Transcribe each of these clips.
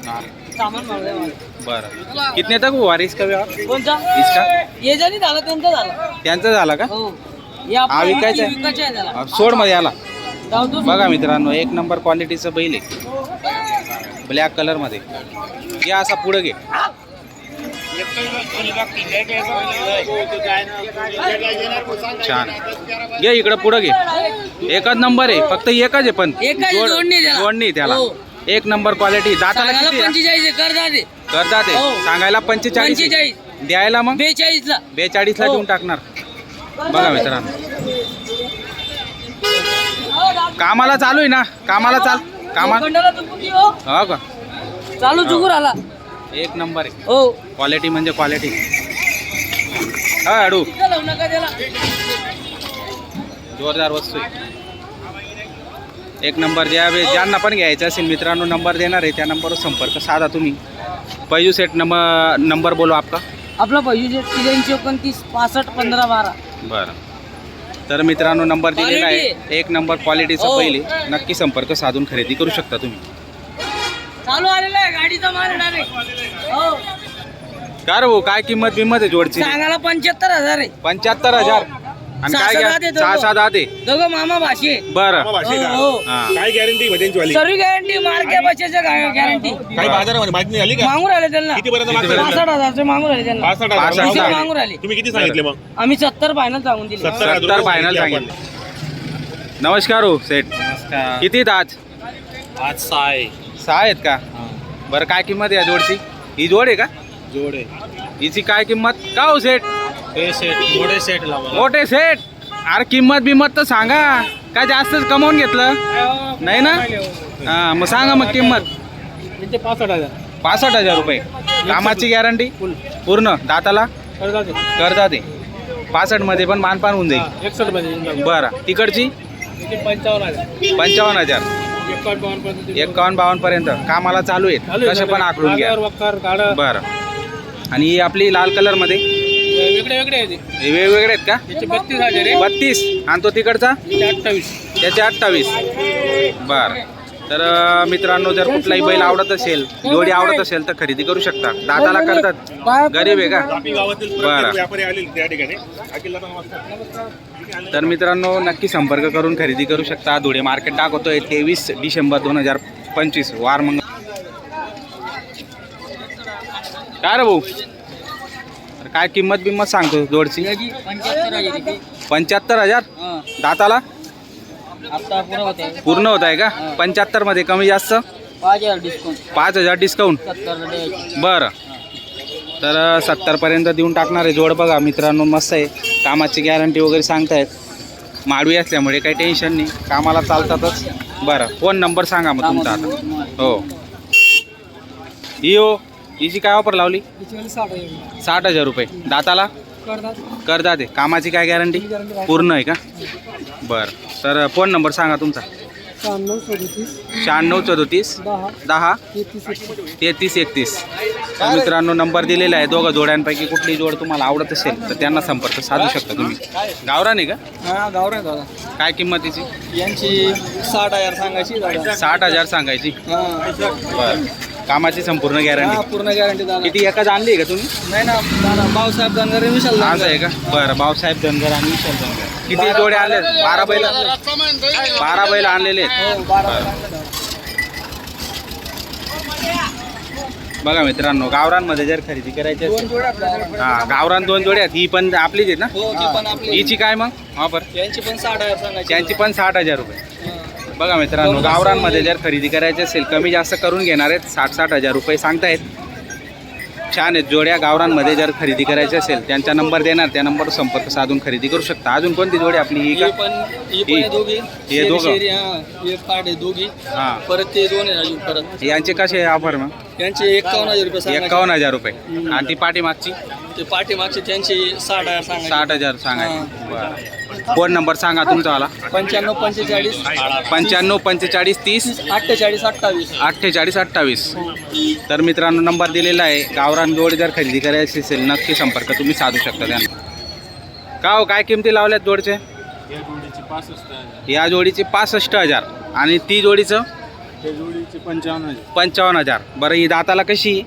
हाँ सामान मांग रहे हैं बरं. कितने तक हुआ रे इसका व्यवहार? कोणता इसका ये जरी झालं त्यांचं झालं त्यांचं झाला का? हो हे आपलं हा, विकायचं आहे? विकायचं आहे त्याला सोड मध्ये आला. जाऊ दे. बघा मित्रांनो, एक नंबर क्वालिटीचं बैल आहे, ब्लॅक कलर मध्ये. घे असा पुढे घे. छान. घे इकडं पुढे घे. एकच नंबर आहे, फक्त एकच आहे पण एकच आहे, जोड नाही त्याला. जोड नाही त्याला. हो. एक नंबर क्वालिटी. दाताला सांगायला किती आहे? 45 करता ते करतात ते. हो. सांगायला 45 45 द्यायला मग 42 ला 42 ला हो. देऊन टाकणार. बघा मित्रांनो, कामाला चालू आहे ना, कामाला कामा लोखंडाला तुंबून दे, हो. हो का? चालू चुकून आला एक नंबर आहे. हो क्वालिटी म्हणजे क्वालिटी. हा अडू इथं लावू नका त्याला. जोरदार वस्तू आहे. एक नंबर ज्यांना पण घ्यायचं असेल मित्रांनो, नंबर देणार आहे, त्या नंबरवर संपर्क साधा तुम्ही. पैजू सेट नंबर बोलो आपका. आपला पाहिजे 83 65 15 12. बरं. तर मित्रांनो, नंबर दिलेला आहे. एक नंबर क्वालिटीचं हो. पहिले नक्की संपर्क साधून खरेदी करू शकता तुम्ही. चालू आलेला आहे गाडीचा माल डायरेक्ट. हो काय रे भाऊ, काय किंमत बिंमत आहे जोडची? सांगायला 75,000 आहे. 75,000. आणि काय घ्या? 6-7 आते. दोघं मामा भाषे. बरं. हो, हो. हा. काय गॅरंटी त्यांची वाली? सर्व गॅरंटी मार्के बसेच्या गॅरंटी काही बाजारामध्ये माहिती नाही आली का? मागून राहिले त्यांना. किती पर्यंत मागताय? 65,000 मागून राहिले त्यांना. 65,000. किती किती मागून मागून राहिले? तुम्ही किती सांगितले मग? आम्ही 70 फायनल सांगून दिले. 70 फायनल सांगितले. नमस्कार हो सेठ. किती आहेत आज? आज 6 6 आहेत का? बरं, काय किंमत आहे या जोडची? ही जोड आहे का? जोडे हिची काय किंमत का हो सेठ? मोठे सेट लावा. मोठे सेठ, अरे किंमत बिंमत तर सांगा. काय जास्तच कमावून घेतलं नाही ना? हा, मग सांगा मग किंमत. 65,000. 65,000 रुपये. कामाची गॅरंटी पूर्ण. दाताला करता ते. 65 मध्ये पण मानपान होऊन जाईल. 61 मध्ये. बरं. तिकडची 55,000. 55,000. 51-52 पर्यंत कामाला चालू आहेत. कसे पण आकडून घ्या. बरं. आणि ही आपली लाल कलर मध्ये वेगळे वेगळे आहे ते. हे वेगवेगळे आहेत का? त्याचे 32,000 आहे. 32. आणि तो तिकडचा 28. त्याचे 28. बरं. तर मित्रांनो, जर कुठलाही बैल आवडत असेल, जोडी आवडत असेल तर खरेदी करू शकता. दाताला करतात. गरीब आहे का? गावातील बरं. व्यापारी आले त्या ठिकाणी. अखिलला नमस्कार. तर मित्रांनो, नक्की संपर्क करून खरेदी करू शकता. धुळे मार्केट दाखवतोय 23 डिसेंबर 2025 वार मंगळ. काय रे भाऊ, तर काय किंमत बिंमत सांगतो जोडची? 75,000. दाताला आता पुरा होते पूर्ण होत आहे का? 75 मध्ये कमी जास्त 5,000 डिस्काउंट. 5,000 डिस्काउंट. 70 बरं. तर 70 पर्यंत देऊन टाकणार आहे. जोड बघा मित्रांनो, मस्त आहे. कामाची गॅरंटी वगैरे सांगतायत. माडवी असल्यामुळे काही टेन्शन नाही, कामाला चालतातच. बरं, फोन नंबर सांगा मग तुमचा आता. हो. ही हो, हिची काय ऑफर लावली? 60,000 रुपये. दाताला करता ते. कामाची काय गॅरंटी? पूर्ण आहे का? बरं. तर फोन नंबर सांगा तुमचा. 96 10 33 31. तर मित्रांनो, नंबर दिलेला आहे. दोघं जोड्यांपैकी कुठली जोड तुम्हाला आवडत असेल तर त्यांना संपर्क साधू शकता तुम्ही. गावरान आहे का? हा गावरान दादा. काय किंमतीची? यांची 60,000 सांगायची दादा. 60,000 सांगायची. बरं. कामाची संपूर्ण गॅरंटी. पूर्ण गॅरंटी दादा. किती एकच आणली आहे का तुम्ही? नाही ना दादा, भाऊसाहेब धनगर विशाल आज आहे का? बरं. भाऊसाहेब धनगर आणि विशाल धनगर. किती जोडे आणले? 12 बैल. 12 बैल आणलेले आहेत. बघा मित्रांनो, गावरांमध्ये जर खरेदी करायची असेल, हा गावरान 2 जोड्या आहेत. ही पण आपलीच आहेत ना? हिची काय मग ऑफर? यांची पण 60,000 सांगायची. त्यांची पण 60,000 रुपये. बघा मित्रांनो, गावरांमध्ये जर खरेदी करायची असेल, कमी जास्त करून घेणार आहेत. 60,000 रुपये सांगतायत. छान आहेत जोड्या. गावरांमध्ये जर खरेदी करायची असेल, त्यांचा नंबर देणार, त्या नंबरवर संपर्क साधून खरेदी करू शकता. अजून कोणती जोडी आपली? ही का? हे दोघी. हे दोघं. हे पाठ आहे दोघी. हां. परत ते 2 आहे अजून परत. यांचे कसे ऑफर मग? यांचे 51,000 रुपये सांगायचे. 51,000 रुपये. आणि ती पाठीमागची ते पाठीमागचे त्यांची 60,000 सांगायचे. 60,000 सांगायची. बरं. फोन नंबर सांगा तुमचावाला. 95 45 95 45 30 48 28. 48 28. तर मित्रांनो, नंबर दिलेला आहे. गावरान जोड जर खरेदी करायची असेल, नक्की संपर्क तुम्ही साधू शकता त्यांना. का हो, काय किमती लावल्यात जोडचे? या जोडीची 65,000. आणि ती जोडीचं त्या जोडीचे 55,000. 55,000. बरं ही दाताला कशी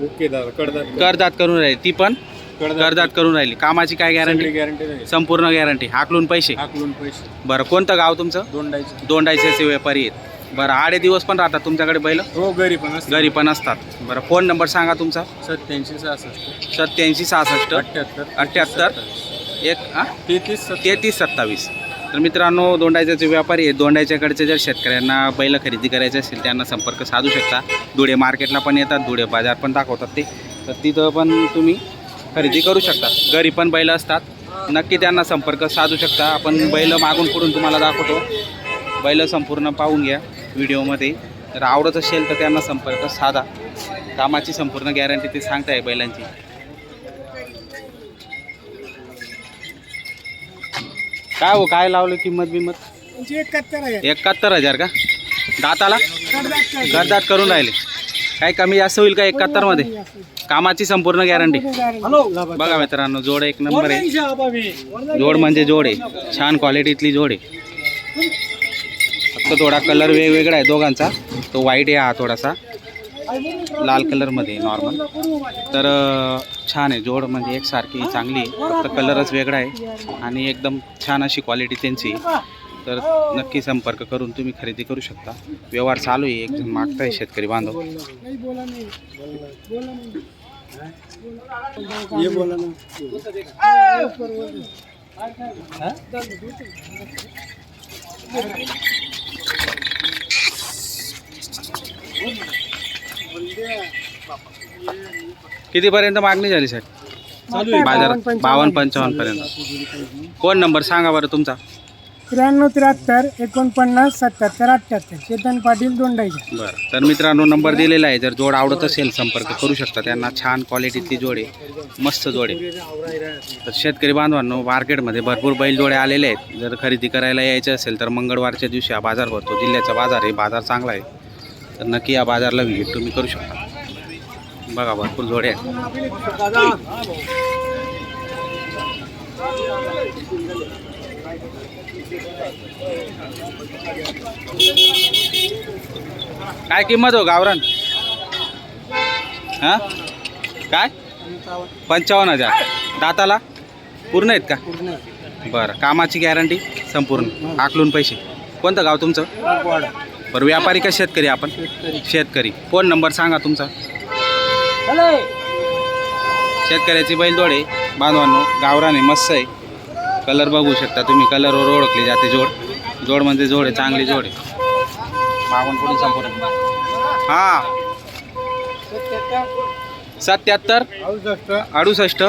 ओके दादा कडदात करदात करून राहिली, ती पण करदात करून राहिली. कामाची काय गॅरंटी? गॅरंटी नाही. संपूर्ण गॅरंटी. हाकलून पैसे. हाकलून पैसे. बरं कोणतं गाव तुमचं? दोंडायचे. दोंडायचे व्यापारी आहेत. बरं 8 दिवस पण राहतात तुमच्याकडे बैल? हो घरी पण असते. घरी पण असतात. बरं फोन नंबर सांगा तुमचा? 87 66 87 66 78 33 27. तर मित्रांनो दोंडायचे व्यापारी आहेत. दोंडायच्याकडचे जर शेतकऱ्यांना बैल खरेदी करायचे असेल त्यांना संपर्क साधू शकता. धुळे मार्केटला पण येतात, धुळे बाजार पण दाखवतात ते, तर तिथं पण तुम्ही खरेदी करू शकता. घरी पण बैल असतात, नक्की त्यांना संपर्क साधू शकता. आपण बैल मागून पुढून तुम्हाला दाखवतो. बैल संपूर्ण पाहून घ्या व्हिडिओमध्ये. जर आवडत असेल तर त्यांना संपर्क साधा. कामाची संपूर्ण गॅरंटी ते सांगताय बैलांची. काय हो काय लावलं किंमत बिंमत? 71,000 का? दाताला करदात करून राहिले. काय कमी जास्त होईल का 71 मध्ये? कामाची संपूर्ण गॅरंटी. बघा मित्रांनो जोड एक नंबर आहे. जोड म्हणजे जोड आहे, छान क्वालिटीतली जोड आहे. फक्त थोडा कलर वेगवेगळा आहे दोघांचा. तो व्हाईट आहे, हा थोडासा लाल कलरमध्ये नॉर्मल. तर छान आहे जोड, म्हणजे एकसारखी चांगली आहे, फक्त कलरच वेगळा आहे आणि एकदम छान अशी क्वालिटी त्यांची. तर नक्की संपर्क करून तुम्ही खरेदी करू शकता. व्यवहार चालू आहे. एक जण मागताय शेतकरी बांधव. कितीपर्यंत मागणी झाली साहेब? बाजारात 52-55 पर्यंत. फोन नंबर सांगा बरं तुमचा? 93 49 77 78. चेतन पाटील दोंडाईचे. बरं तर मित्रांनो नंबर दिलेला आहे. जर जोड आवडत असेल संपर्क करू शकता त्यांना. छान क्वालिटीतली जोड आहे, मस्त जोड आहे. तर शेतकरी बांधवांनो मार्केटमध्ये भरपूर बैलजोडे आलेले आहेत. जर खरेदी करायला यायचं असेल तर मंगळवारच्या दिवशी हा बाजार भरतो. जिल्ह्याचा बाजार आहे, बाजार चांगला आहे. तर नक्की या बाजारला व्हिजिट तुम्ही करू शकता. बघा भरपूर जोडे आहेत. काय किंमत हो गावरान? हां काय? 55,000. दाताला पूर्ण आहेत का? बरं कामाची गॅरंटी संपूर्ण, आकलून पैसे. कोणतं गाव तुमचं? बरं व्यापारी का शेतकरी? आपण शेतकरी. फोन नंबर सांगा तुमचा? शेतकऱ्याची बैलजोड आहे बांधवांनो, गावरान आहे, मस्त आहे. कलर बघू शकता तुम्ही, कलरवर ओळखली जाते जोड. जोड म्हणजे जोड आहे, चांगली जोड आहे. मागून पुढे संपूर्ण. हां 77 68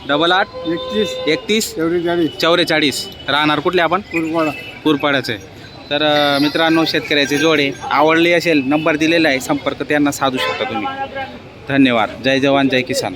88 31 44. राहणार कुठले आपण? कुरपाड्याचे. तर मित्रांनो शेतकऱ्याचे जोडे आवडली असेल नंबर दिलेला आहे, संपर्क त्यांना साधू शकता तुम्ही. धन्यवाद. जय जवान जय किसान.